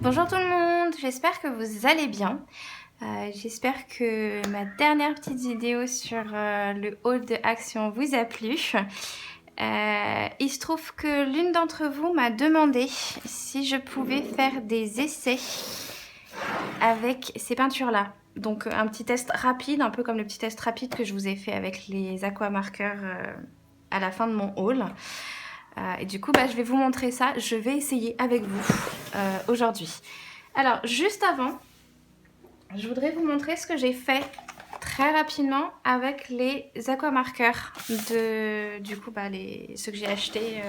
Bonjour tout le monde, j'espère que vous allez bien. J'espère que ma dernière petite vidéo sur le haul de Action vous a plu. Il se trouve que l'une d'entre vous m'a demandé si je pouvais faire des essais avec ces peintures-là. Donc un petit test rapide, un peu comme le petit test rapide que je vous ai fait avec les aquamarqueurs à la fin de mon haul. Et du coup, je vais vous montrer ça. Je vais essayer avec vous aujourd'hui. Alors, juste avant, je voudrais vous montrer ce que j'ai fait très rapidement avec les aquamarqueurs de, du coup, ceux que j'ai achetés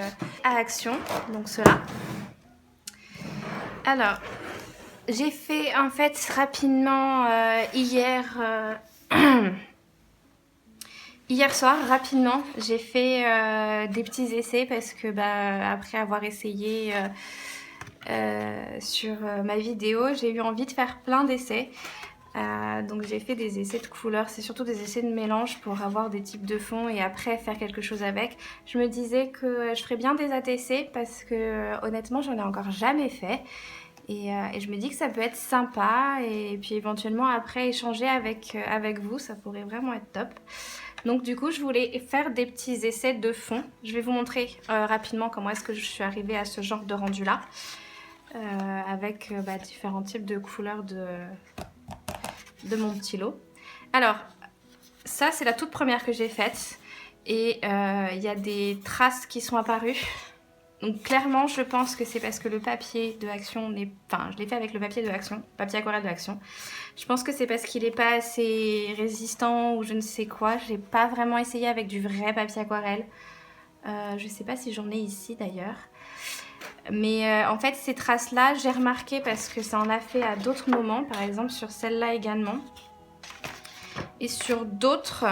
à Action, donc ceux-là. Alors, j'ai fait en fait rapidement hier soir, rapidement, j'ai fait des petits essais parce que après avoir essayé sur ma vidéo, j'ai eu envie de faire plein d'essais. Donc j'ai fait des essais de couleurs, c'est surtout des essais de mélange pour avoir des types de fonds et après faire quelque chose avec. Je me disais que je ferais bien des ATC parce que honnêtement j'en ai encore jamais fait. Et je me dis que ça peut être sympa et puis éventuellement après échanger avec vous, ça pourrait vraiment être top. Donc du coup je voulais faire des petits essais de fond. Je vais vous montrer rapidement comment est-ce que je suis arrivée à ce genre de rendu là. Avec différents types de couleurs de mon petit lot. Alors ça c'est la toute première que j'ai faite et il y a des traces qui sont apparues. Donc clairement je pense que c'est parce que le papier de Action n'est... Enfin je l'ai fait avec le papier de Action, papier aquarelle de Action. Je pense que c'est parce qu'il n'est pas assez résistant ou je ne sais quoi. Je n'ai pas vraiment essayé avec du vrai papier aquarelle. Je ne sais pas si j'en ai ici d'ailleurs. Mais en fait ces traces là j'ai remarqué parce que ça en a fait à d'autres moments. Par exemple sur celle-là également. Et sur d'autres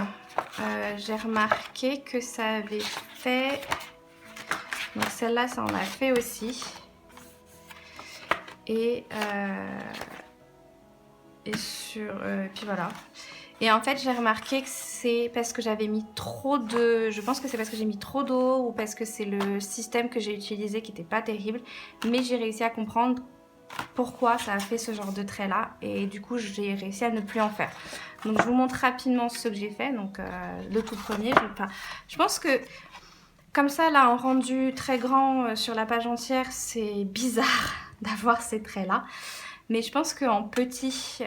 j'ai remarqué que ça avait fait... Donc celle-là, ça en a fait aussi. Et puis voilà. Et en fait, j'ai remarqué que c'est parce que j'avais mis trop de... Je pense que c'est parce que j'ai mis trop d'eau ou parce que c'est le système que j'ai utilisé qui n'était pas terrible. Mais j'ai réussi à comprendre pourquoi ça a fait ce genre de trait-là. Et du coup, j'ai réussi à ne plus en faire. Donc, je vous montre rapidement ce que j'ai fait. Donc, le tout premier, je pense que... Comme ça, là, en rendu très grand sur la page entière, c'est bizarre d'avoir ces traits-là. Mais je pense qu'en petit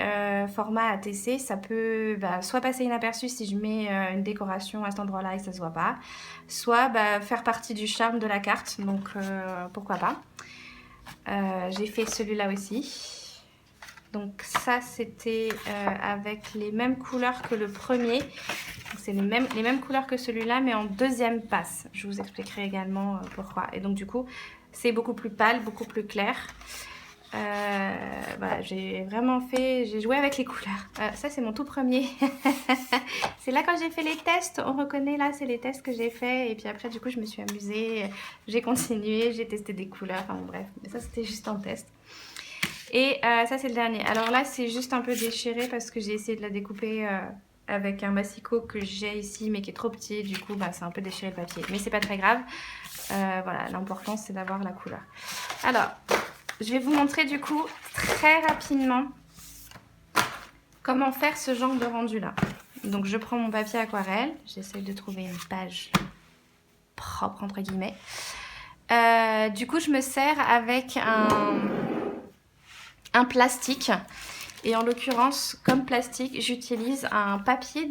format ATC, ça peut soit passer inaperçu si je mets une décoration à cet endroit-là et que ça se voit pas, soit faire partie du charme de la carte, donc pourquoi pas. J'ai fait celui-là aussi. Donc ça, c'était avec les mêmes couleurs que le premier. C'est les mêmes couleurs que celui-là, mais en deuxième passe. Je vous expliquerai également pourquoi. Et donc du coup, c'est beaucoup plus pâle, beaucoup plus clair. J'ai vraiment fait... J'ai joué avec les couleurs. Ça, c'est mon tout premier. C'est là quand j'ai fait les tests. On reconnaît là, c'est les tests que j'ai fait. Et puis après, du coup, je me suis amusée. J'ai continué, j'ai testé des couleurs. Enfin bref, mais ça, c'était juste un test. Et ça c'est le dernier. Alors là c'est juste un peu déchiré parce que j'ai essayé de la découper avec un massicot que j'ai ici mais qui est trop petit. Du coup c'est un peu déchiré le papier. Mais c'est pas très grave. Voilà, l'important c'est d'avoir la couleur. Alors, je vais vous montrer du coup très rapidement comment faire ce genre de rendu là. Donc je prends mon papier aquarelle. J'essaie de trouver une page propre entre guillemets. Du coup je me sers avec un plastique et en l'occurrence comme plastique j'utilise un papier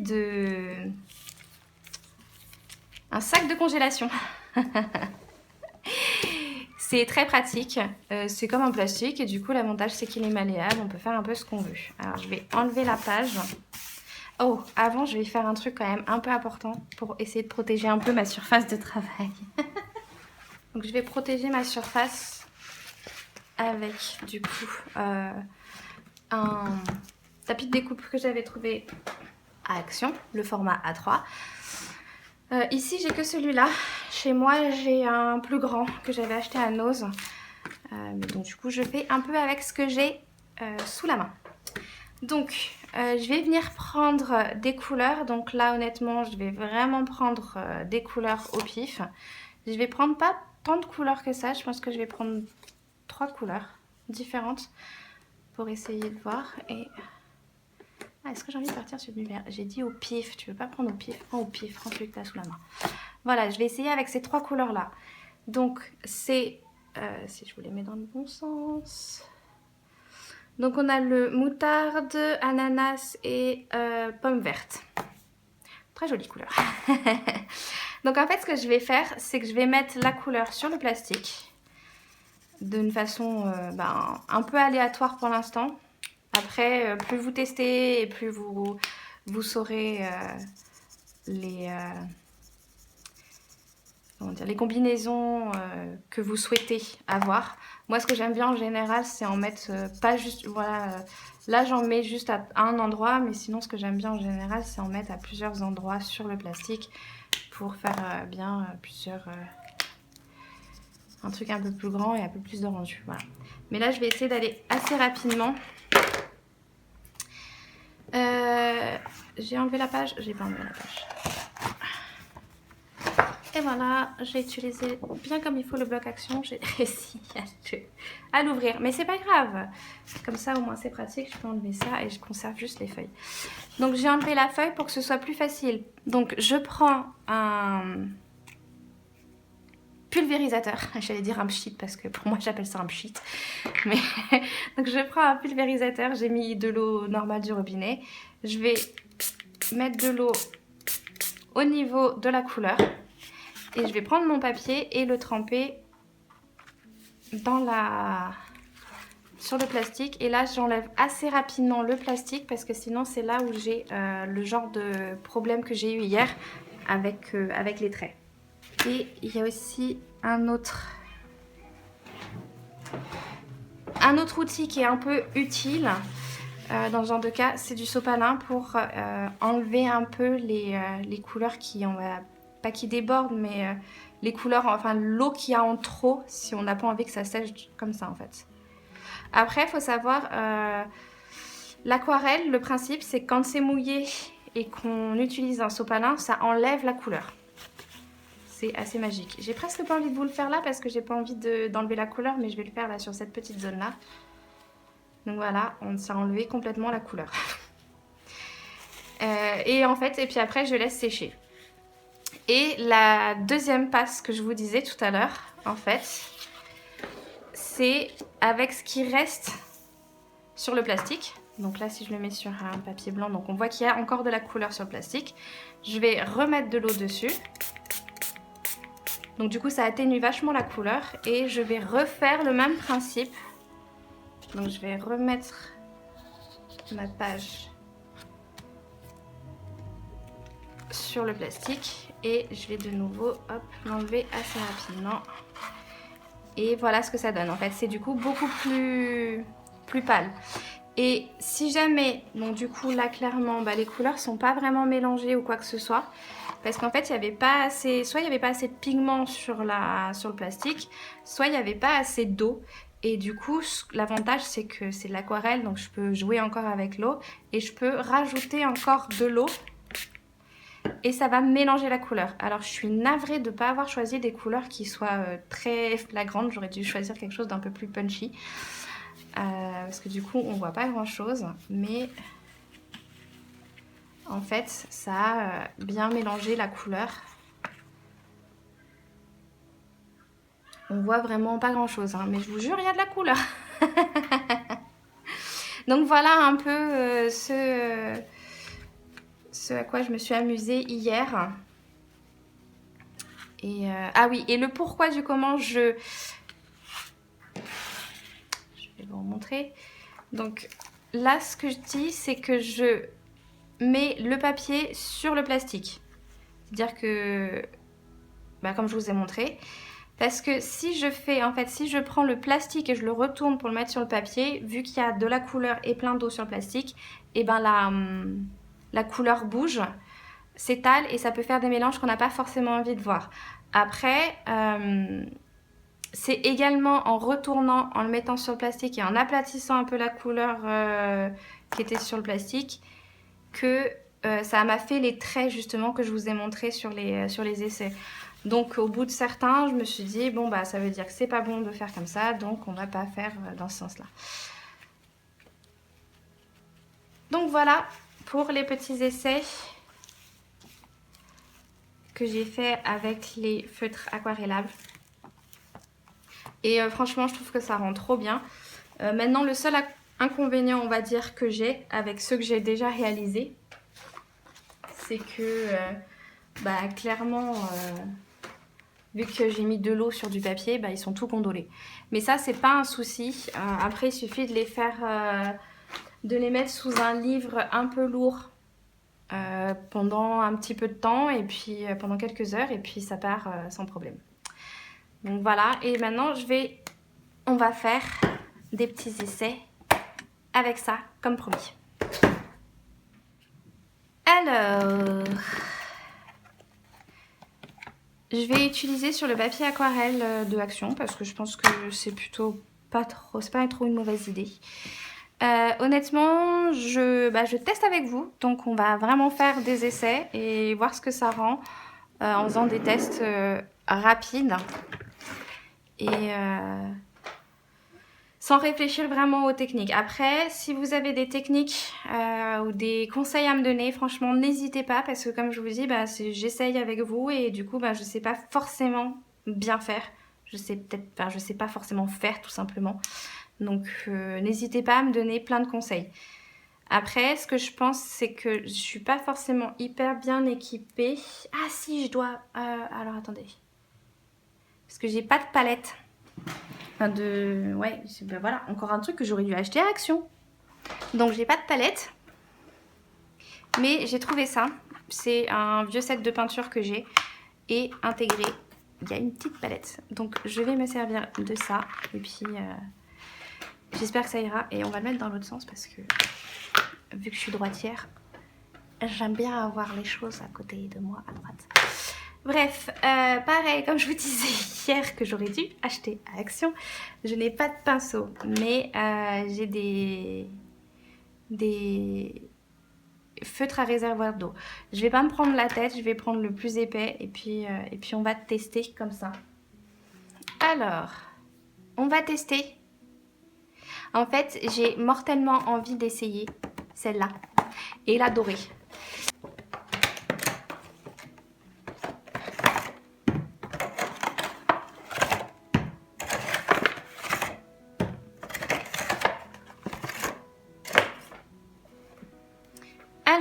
un sac de congélation. C'est très pratique, c'est comme un plastique et du coup l'avantage c'est qu'il est malléable, on peut faire un peu ce qu'on veut. Alors je vais enlever la page. Oh, avant je vais faire un truc quand même un peu important pour essayer de protéger un peu ma surface de travail. Donc je vais protéger ma surface avec du coup un tapis de découpe que j'avais trouvé à Action, le format A3. Ici j'ai que celui-là. Chez moi j'ai un plus grand que j'avais acheté à Nose. Donc du coup je fais un peu avec ce que j'ai sous la main. Donc je vais venir prendre des couleurs. Donc là honnêtement je vais vraiment prendre des couleurs au pif. Je vais prendre pas tant de couleurs que ça. Je pense que je vais prendre 3 couleurs différentes pour essayer de voir. Et est-ce que j'ai envie de partir sur du vert? J'ai dit au pif, tu veux pas prendre au pif? Prends au pif, prends celui que tu as sous la main. Voilà, je vais essayer avec ces 3 couleurs là. Donc c'est, si je vous les mets dans le bon sens... Donc on a le moutarde, ananas et pomme verte. Très jolie couleur. Donc en fait ce que je vais faire, c'est que je vais mettre la couleur sur le plastique d'une façon un peu aléatoire pour l'instant. Après, plus vous testez et plus vous saurez les combinaisons que vous souhaitez avoir. Moi, ce que j'aime bien en général, c'est en mettre pas juste... Voilà, là, j'en mets juste à un endroit, mais sinon, ce que j'aime bien en général, c'est en mettre à plusieurs endroits sur le plastique pour faire bien plusieurs... un truc un peu plus grand et un peu plus de rendu. Voilà. Mais là, je vais essayer d'aller assez rapidement. J'ai enlevé la page. J'ai pas enlevé la page. Et voilà, j'ai utilisé bien comme il faut le bloc action. J'ai réussi à l'ouvrir. Mais c'est pas grave. Comme ça, au moins, c'est pratique. Je peux enlever ça et je conserve juste les feuilles. Donc, j'ai enlevé la feuille pour que ce soit plus facile. Donc, je prends un pulvérisateur. J'allais dire un pchit parce que pour moi, j'appelle ça un pchit. Mais donc, je prends un pulvérisateur. J'ai mis de l'eau normale du robinet. Je vais mettre de l'eau au niveau de la couleur. Et je vais prendre mon papier et le tremper sur le plastique. Et là, j'enlève assez rapidement le plastique parce que sinon, c'est là où j'ai le genre de problème que j'ai eu hier avec les traits. Et il y a aussi un autre outil qui est un peu utile dans ce genre de cas. C'est du sopalin pour enlever un peu les couleurs qui ont... pas qui débordent, mais les couleurs, enfin l'eau qu'il y a en trop, si on n'a pas envie que ça sèche comme ça en fait. Après, il faut savoir, l'aquarelle, le principe, c'est que quand c'est mouillé et qu'on utilise un sopalin, ça enlève la couleur. C'est assez magique. J'ai presque pas envie de vous le faire là parce que j'ai pas envie d'enlever la couleur, mais je vais le faire là sur cette petite zone là. Donc voilà, ça a enlevé complètement la couleur. Et en fait, et puis après, je laisse sécher. Et la deuxième passe que je vous disais tout à l'heure, en fait, c'est avec ce qui reste sur le plastique. Donc là, si je le mets sur un papier blanc, donc on voit qu'il y a encore de la couleur sur le plastique. Je vais remettre de l'eau dessus. Donc du coup, ça atténue vachement la couleur. Et je vais refaire le même principe. Donc je vais remettre ma page sur le plastique et je vais de nouveau l'enlever assez rapidement et voilà ce que ça donne. En fait, c'est du coup beaucoup plus pâle. Et si jamais, donc du coup là clairement les couleurs sont pas vraiment mélangées ou quoi que ce soit, parce qu'en fait il n'y avait pas assez, soit il n'y avait pas assez de pigments sur le plastique, soit il n'y avait pas assez d'eau. Et du coup, l'avantage, c'est que c'est de l'aquarelle, donc je peux jouer encore avec l'eau et je peux rajouter encore de l'eau et ça va mélanger la couleur. Alors, je suis navrée de ne pas avoir choisi des couleurs qui soient très flagrantes. J'aurais dû choisir quelque chose d'un peu plus punchy parce que du coup, on voit pas grand-chose. Mais en fait, ça a bien mélangé la couleur. On voit vraiment pas grand chose, hein, mais je vous jure, il y a de la couleur. Donc voilà un peu ce à quoi je me suis amusée hier. Et ah oui, et le pourquoi du comment je vais vous montrer. Donc là, ce que je dis, c'est que je mets le papier sur le plastique. C'est-à-dire que, comme je vous ai montré, parce que si je prends le plastique et je le retourne pour le mettre sur le papier, vu qu'il y a de la couleur et plein d'eau sur le plastique, et la couleur bouge, s'étale et ça peut faire des mélanges qu'on n'a pas forcément envie de voir. Après, c'est également en retournant, en le mettant sur le plastique et en aplatissant un peu la couleur qui était sur le plastique que ça m'a fait les traits justement que je vous ai montré sur les essais. Donc au bout de certains, je me suis dit, bon bah ça veut dire que c'est pas bon de faire comme ça, donc on va pas faire dans ce sens-là. Donc voilà pour les petits essais que j'ai fait avec les feutres aquarellables. Et franchement, je trouve que ça rend trop bien. Maintenant, le seul inconvénient, on va dire, que j'ai avec ceux que j'ai déjà réalisés, c'est que, clairement, vu que j'ai mis de l'eau sur du papier, ils sont tout gondolés. Mais ça, c'est pas un souci. Après, il suffit de les faire, de les mettre sous un livre un peu lourd pendant un petit peu de temps, et puis pendant quelques heures, et puis ça part sans problème. Donc voilà, et maintenant, on va faire des petits essais avec ça, comme promis. Alors, je vais utiliser sur le papier aquarelle de Action parce que je pense que c'est plutôt pas trop une mauvaise idée. Honnêtement, je teste avec vous, donc on va vraiment faire des essais et voir ce que ça rend en faisant des tests rapides et sans réfléchir vraiment aux techniques. Après, si vous avez des techniques ou des conseils à me donner, franchement, n'hésitez pas parce que comme je vous dis, j'essaye avec vous et du coup, je sais pas forcément bien faire. Je sais pas forcément faire tout simplement. Donc, n'hésitez pas à me donner plein de conseils. Après, ce que je pense, c'est que je suis pas forcément hyper bien équipée. Ah si, je dois... alors, attendez. Parce que j'ai pas de palette. Ouais, voilà, encore un truc que j'aurais dû acheter à Action. Donc j'ai pas de palette, mais j'ai trouvé ça. C'est un vieux set de peinture que j'ai et intégré, il y a une petite palette. Donc je vais me servir de ça et puis j'espère que ça ira. Et on va le mettre dans l'autre sens parce que vu que je suis droitière, j'aime bien avoir les choses à côté de moi, à droite. Bref, pareil, comme je vous disais hier que j'aurais dû acheter à Action, je n'ai pas de pinceau, mais j'ai des feutres à réservoir d'eau. Je vais pas me prendre la tête, je vais prendre le plus épais et puis on va tester comme ça. Alors, on va tester. En fait, j'ai mortellement envie d'essayer celle-là et la dorée.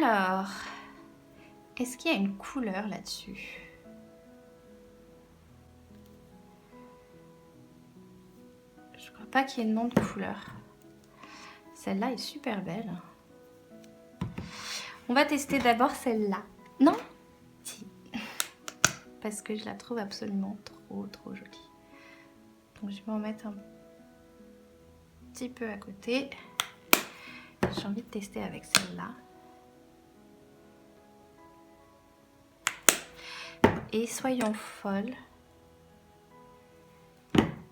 Alors, est-ce qu'il y a une couleur là-dessus? Je crois pas qu'il y ait de nom de couleur. Celle-là est super belle. On va tester d'abord celle-là. Non? Si. Parce que je la trouve absolument trop jolie. Donc je vais m'en mettre un petit peu à côté. J'ai envie de tester avec celle-là. Et soyons folles.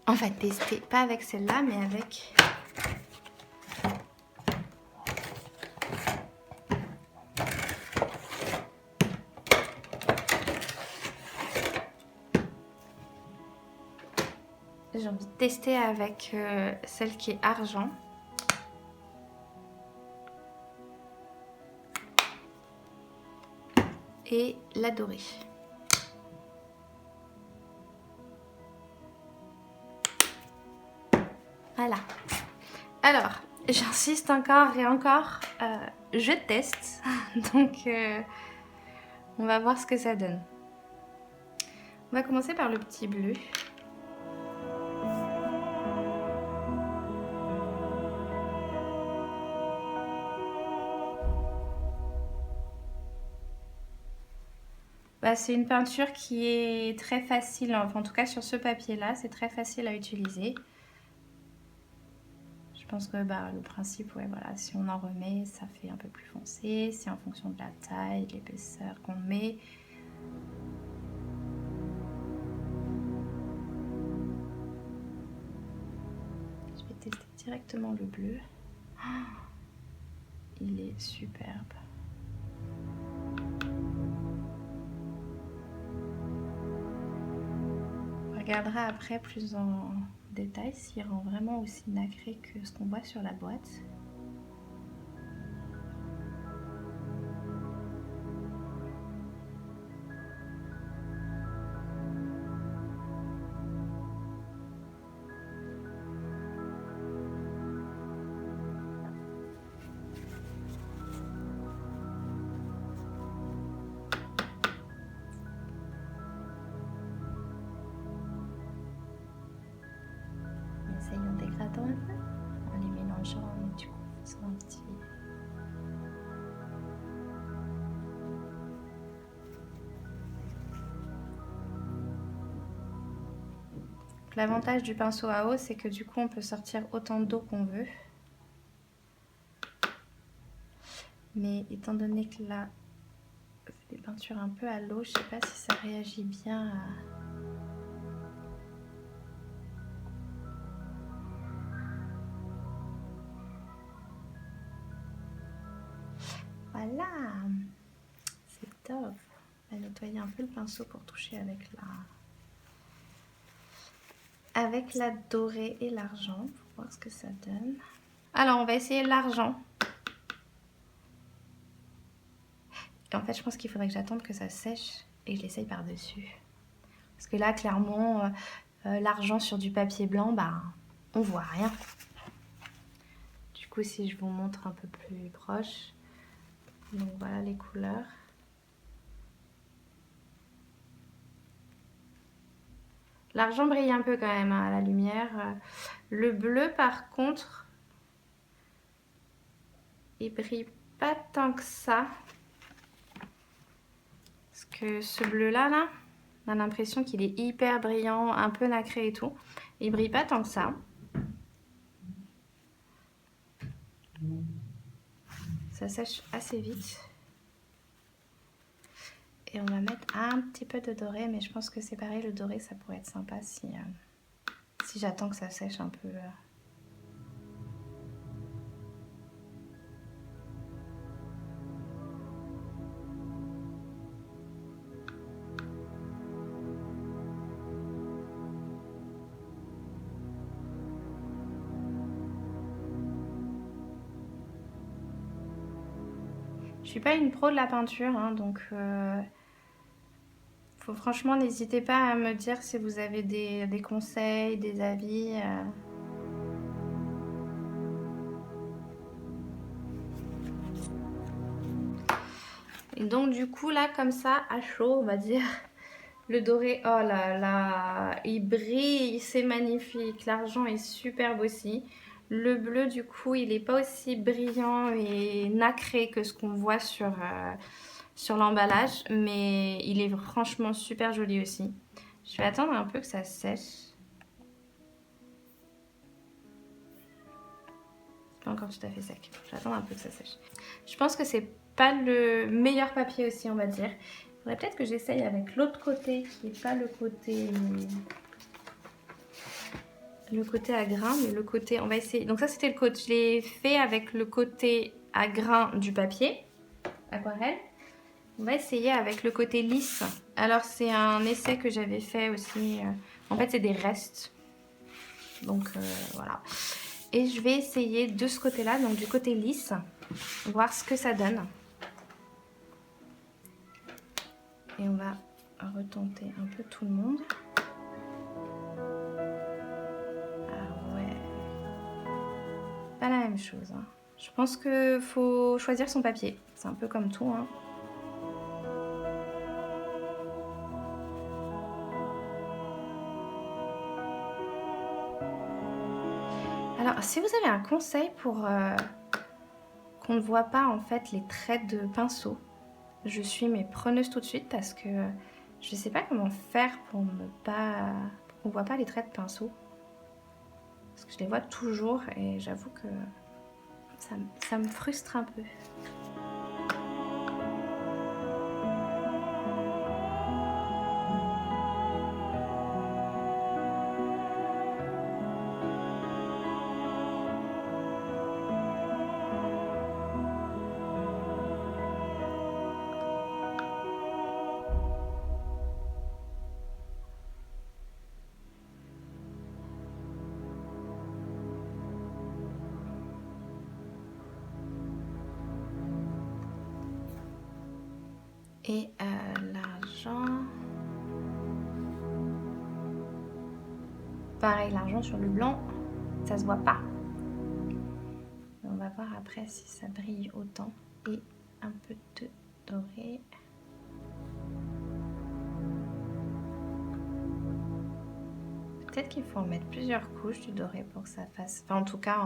On va tester, pas avec celle-là, mais avec... J'ai envie de tester avec celle qui est argent. Et la dorée. Voilà. Alors, j'insiste encore et encore, je teste. Donc, on va voir ce que ça donne. On va commencer par le petit bleu. C'est une peinture qui est très facile, enfin, en tout cas sur ce papier-là, c'est très facile à utiliser. Je pense que le principe, ouais, voilà, si on en remet, ça fait un peu plus foncé. C'est en fonction de la taille, de l'épaisseur qu'on met. Je vais tester directement le bleu. Oh, il est superbe. regardera après plus en détail s'il rend vraiment aussi nacré que ce qu'on voit sur la boîte. Essaye en dégradant un peu, en les mélangeant et du coup faisant un petit... L'avantage du pinceau à eau, c'est que du coup on peut sortir autant d'eau qu'on veut. Mais étant donné que là, c'est des peintures un peu à l'eau, je sais pas si ça réagit bien à... Voilà, c'est top. On va nettoyer un peu le pinceau pour toucher avec la dorée et l'argent pour voir ce que ça donne. Alors on va essayer l'argent. Et en fait je pense qu'il faudrait que j'attende que ça sèche et que je l'essaye par-dessus. Parce que là clairement l'argent sur du papier blanc, bah on voit rien. Du coup si je vous montre un peu plus proche, donc voilà les couleurs. L'argent brille un peu quand même hein, à la lumière. Le bleu par contre, il brille pas tant que ça. Parce que ce bleu là, on a l'impression qu'il est hyper brillant, un peu nacré et tout. Il brille pas tant que ça. Ça sèche assez vite. Et on va mettre un petit peu de doré, mais je pense que c'est pareil, le doré ça pourrait être sympa si j'attends que ça sèche un peu. Je suis pas une pro de la peinture, hein, donc franchement n'hésitez pas à me dire si vous avez des conseils, des avis. Et donc du coup là comme ça à chaud on va dire, le doré, oh là là, il brille, c'est magnifique, l'argent est superbe aussi. Le bleu du coup il n'est pas aussi brillant et nacré que ce qu'on voit sur l'emballage, mais il est franchement super joli aussi. Je vais attendre un peu que ça sèche. C'est pas encore tout à fait sec, je vais attendre un peu que ça sèche. Je pense que c'est pas le meilleur papier aussi on va dire. Il faudrait peut-être que j'essaye avec l'autre côté qui n'est pas le côté à grains, mais le côté, on va essayer. Donc ça c'était le côté, je l'ai fait avec le côté à grains du papier aquarelle. On va essayer avec le côté lisse. Alors c'est un essai que j'avais fait aussi, en fait c'est des restes. Donc voilà. Et je vais essayer de ce côté là, donc du côté lisse, voir ce que ça donne. Et on va retenter un peu tout le monde. Ah ouais. Pas la même chose. Hein. Je pense qu'il faut choisir son papier. C'est un peu comme tout. Hein. Alors, si vous avez un conseil pour qu'on ne voit pas en fait les traits de pinceau, je suis mais preneuse tout de suite parce que je ne sais pas comment faire pour qu'on ne voit pas les traits de pinceau. Parce que je les vois toujours et j'avoue que ça me frustre un peu. Et l'argent... Pareil, l'argent sur le blanc, ça se voit pas. On va voir après si ça brille autant. Et un peu de doré. Peut-être qu'il faut en mettre plusieurs couches du doré pour que ça fasse... Enfin, en tout cas,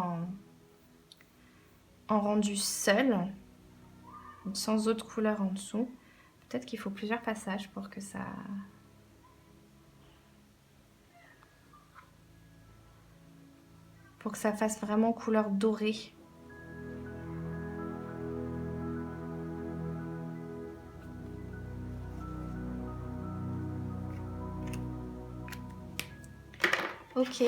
en rendu seul, sans autre couleur en dessous. Peut-être qu'il faut plusieurs passages pour que ça... Pour que ça fasse vraiment couleur dorée. Ok.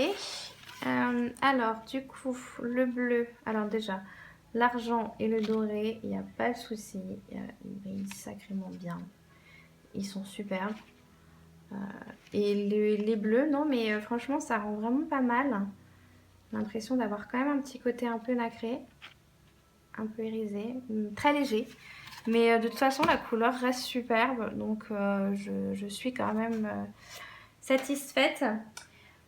Alors, du coup, le bleu. Alors déjà, l'argent et le doré, il n'y a pas de souci. Ils brillent sacrément bien. Ils sont superbes. Et les bleus, non, mais franchement, ça rend vraiment pas mal. J'ai l'impression d'avoir quand même un petit côté un peu nacré. Un peu irisé. Très léger. Mais de toute façon, la couleur reste superbe. Donc, je suis quand même satisfaite.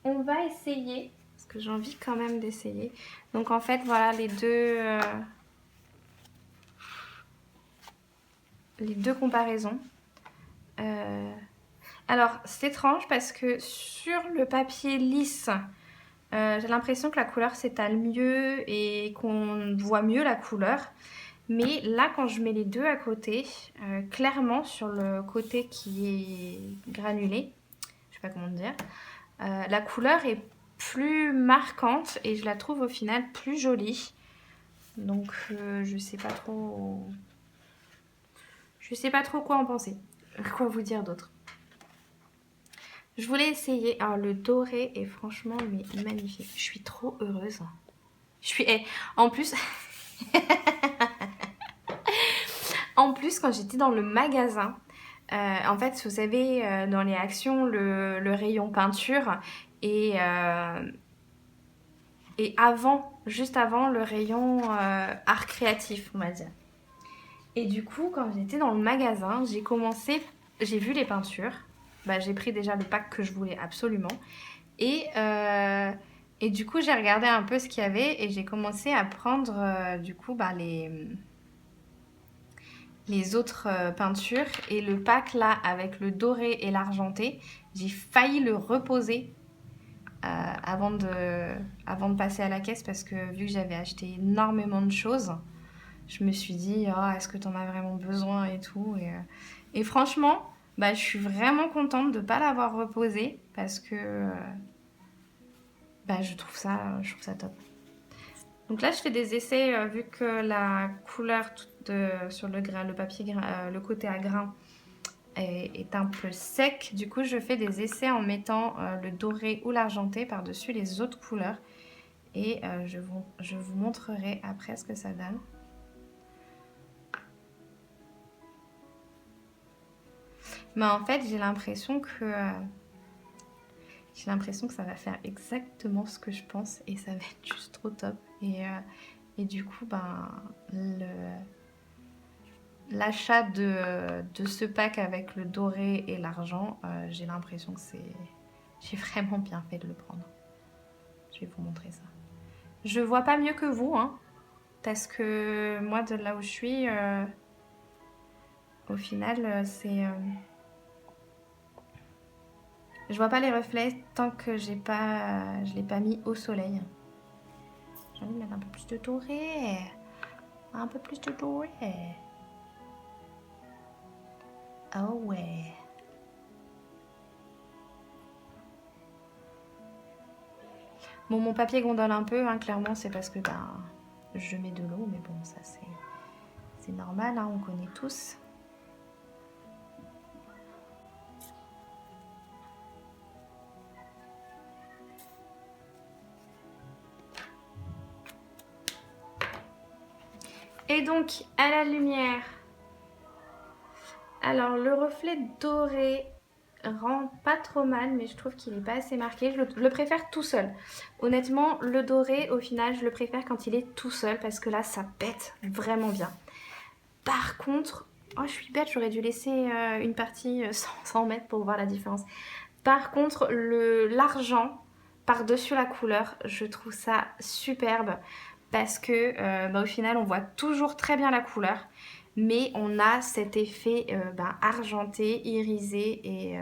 On va essayer, parce que j'ai envie quand même d'essayer. Donc en fait, voilà les deux comparaisons. Alors, c'est étrange parce que sur le papier lisse, j'ai l'impression que la couleur s'étale mieux et qu'on voit mieux la couleur. Mais là, quand je mets les deux à côté, clairement sur le côté qui est granulé, je sais pas comment dire, la couleur est plus marquante et je la trouve au final plus jolie. Donc je sais pas trop quoi en penser, quoi vous dire d'autre. Je voulais essayer. Alors le doré est franchement mais magnifique. Je suis trop heureuse. En plus en plus quand j'étais dans le magasin, en fait vous savez dans les actions le rayon peinture et juste avant le rayon art créatif, on va dire. Et du coup, quand j'étais dans le magasin, j'ai vu les peintures. Bah, j'ai pris déjà le pack que je voulais absolument. Et du coup, j'ai regardé un peu ce qu'il y avait et j'ai commencé à prendre du coup les autres peintures. Et le pack là, avec le doré et l'argenté, j'ai failli le reposer avant de passer à la caisse parce que vu que j'avais acheté énormément de choses, je me suis dit oh, est-ce que tu en as vraiment besoin et tout et franchement bah, je suis vraiment contente de ne pas l'avoir reposé parce que bah, je trouve ça top. Donc là je fais des essais vu que la couleur sur le papier le côté à grain est un peu sec. Du coup, je fais des essais en mettant le doré ou l'argenté par-dessus les autres couleurs. Et je vous montrerai après ce que ça donne. Mais en fait, j'ai l'impression que ça va faire exactement ce que je pense. Et ça va être juste trop top. Et du coup, ben, l'achat de ce pack avec le doré et l'argent, j'ai l'impression que j'ai vraiment bien fait de le prendre. Je vais vous montrer ça. Je vois pas mieux que vous, hein, parce que moi, de là où je suis, au final, je vois pas les reflets tant que je l'ai pas mis au soleil. J'ai envie de mettre un peu plus de doré. Un peu plus de doré. Oh ouais. Bon, mon papier gondole un peu, hein, clairement, c'est parce que je mets de l'eau, mais bon, ça c'est normal, hein, on connaît tous. Et donc, à la lumière, alors le reflet doré rend pas trop mal, mais je trouve qu'il n'est pas assez marqué. Je le préfère tout seul. Honnêtement, le doré, au final, je le préfère quand il est tout seul parce que là, ça pète vraiment bien. Par contre, Oh, je suis bête, j'aurais dû laisser une partie sans mettre pour voir la différence. Par contre, l'argent par-dessus la couleur, je trouve ça superbe parce que au final, on voit toujours très bien la couleur, mais on a cet effet argenté, irisé et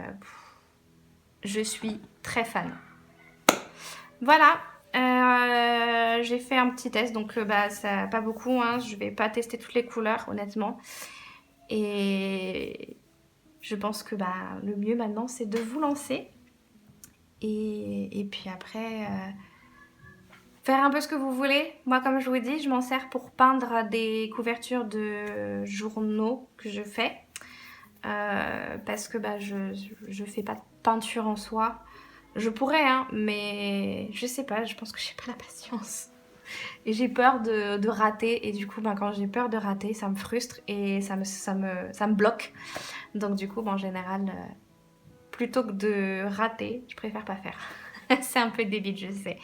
je suis très fan. Voilà, j'ai fait un petit test, donc ça pas beaucoup, hein, je vais pas tester toutes les couleurs honnêtement. Et je pense que le mieux maintenant c'est de vous lancer et puis après faire un peu ce que vous voulez. Moi comme je vous dis, je m'en sers pour peindre des couvertures de journaux que je fais parce que je fais pas de peinture en soi. Je pourrais hein, mais je sais pas, je pense que j'ai pas la patience. Et j'ai peur de rater et du coup quand j'ai peur de rater ça me frustre et ça me bloque. Donc du coup en général plutôt que de rater je préfère pas faire. C'est un peu débile je sais.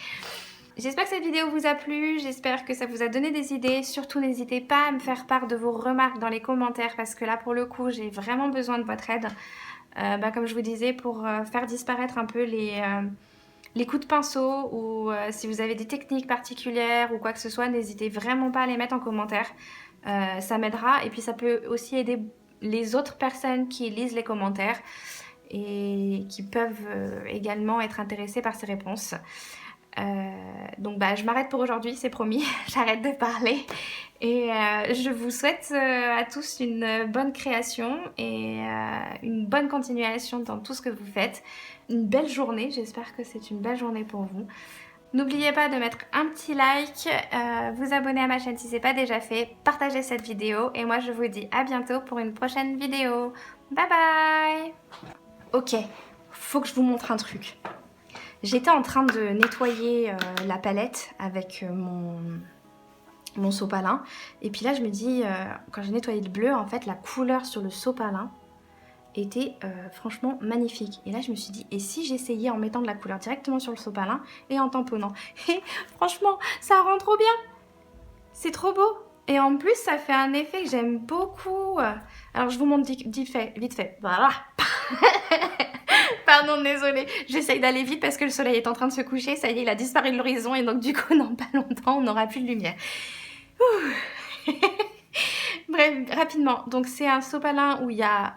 J'espère que cette vidéo vous a plu, j'espère que ça vous a donné des idées. Surtout n'hésitez pas à me faire part de vos remarques dans les commentaires parce que là pour le coup j'ai vraiment besoin de votre aide. Comme je vous disais pour faire disparaître un peu les coups de pinceau ou si vous avez des techniques particulières ou quoi que ce soit, n'hésitez vraiment pas à les mettre en commentaire. Ça m'aidera et puis ça peut aussi aider les autres personnes qui lisent les commentaires et qui peuvent également être intéressées par ces réponses. Donc je m'arrête pour aujourd'hui, c'est promis, j'arrête de parler et je vous souhaite à tous une bonne création et une bonne continuation dans tout ce que vous faites. Une belle journée, j'espère que c'est une belle journée pour vous. N'oubliez pas de mettre un petit like, vous abonner à ma chaîne si ce n'est pas déjà fait, partagez cette vidéo et moi je vous dis à bientôt pour une prochaine vidéo. Bye bye. Ok, faut que je vous montre un truc. J'étais en train de nettoyer la palette avec mon sopalin. Et puis là, je me dis, quand j'ai nettoyé le bleu, en fait, la couleur sur le sopalin était franchement magnifique. Et là, je me suis dit, et si j'essayais en mettant de la couleur directement sur le sopalin et en tamponnant? Et franchement, ça rend trop bien. C'est trop beau. Et en plus, ça fait un effet que j'aime beaucoup. Alors, je vous montre vite fait. Voilà. Pardon, désolée, j'essaye d'aller vite parce que le soleil est en train de se coucher, ça y est, il a disparu de l'horizon et donc du coup, dans pas longtemps, on n'aura plus de lumière. Bref, rapidement, donc c'est un sopalin où il y a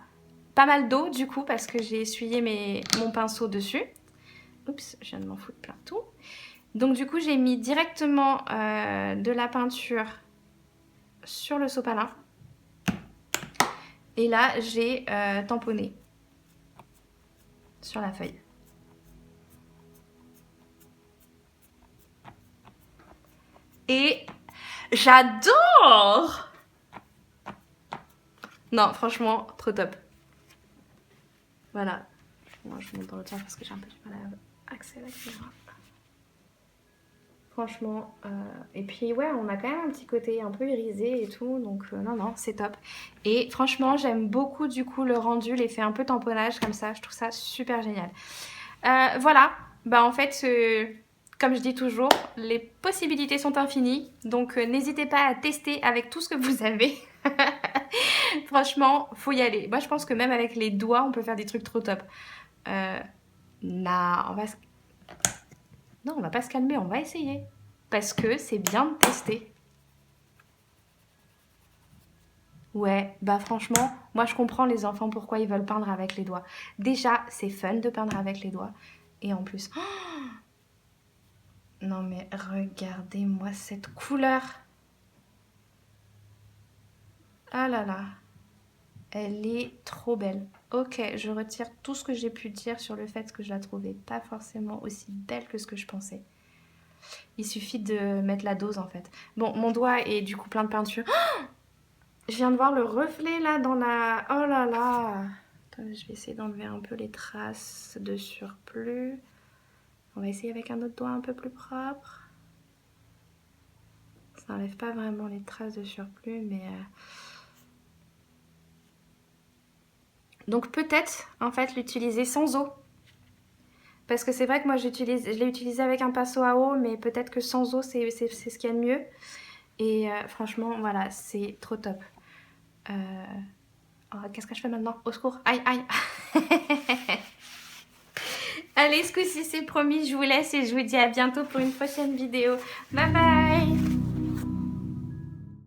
pas mal d'eau du coup parce que j'ai essuyé mon pinceau dessus. Oups, je viens de m'en foutre plein tout. Donc du coup, j'ai mis directement de la peinture sur le sopalin. Et là, j'ai tamponné sur la feuille. Et j'adore! Non, franchement, trop top. Voilà. Moi, je monte dans le temps parce que j'ai un peu du mal à accéder à la caméra. Franchement. Et puis, ouais, on a quand même un petit côté un peu irisé et tout. Donc, non, c'est top. Et franchement, j'aime beaucoup, du coup, le rendu, l'effet un peu tamponnage comme ça. Je trouve ça super génial. Voilà. En fait... Comme je dis toujours, les possibilités sont infinies, donc n'hésitez pas à tester avec tout ce que vous avez. Franchement, faut y aller. Moi, je pense que même avec les doigts, on peut faire des trucs trop top. Non, on va pas se calmer, on va essayer. Parce que c'est bien de tester. Ouais, franchement, moi je comprends les enfants pourquoi ils veulent peindre avec les doigts. Déjà, c'est fun de peindre avec les doigts. Et en plus... Oh, non mais regardez-moi cette couleur. Ah là là. Elle est trop belle. Ok, je retire tout ce que j'ai pu dire sur le fait que je la trouvais pas forcément aussi belle que ce que je pensais. Il suffit de mettre la dose en fait. Bon, mon doigt est du coup plein de peinture. Oh, je viens de voir le reflet là dans la... Oh là là. Attends, je vais essayer d'enlever un peu les traces de surplus. On va essayer avec un autre doigt un peu plus propre. Ça n'enlève pas vraiment les traces de surplus, mais... Donc peut-être en fait l'utiliser sans eau. Parce que c'est vrai que moi je l'ai utilisé avec un pinceau à eau, mais peut-être que sans eau c'est ce qu'il y a de mieux. Et franchement voilà, c'est trop top. Oh, qu'est-ce que je fais maintenant? Au secours, aïe, aïe. Allez, ce coup-ci c'est promis, je vous laisse et je vous dis à bientôt pour une prochaine vidéo. Bye bye.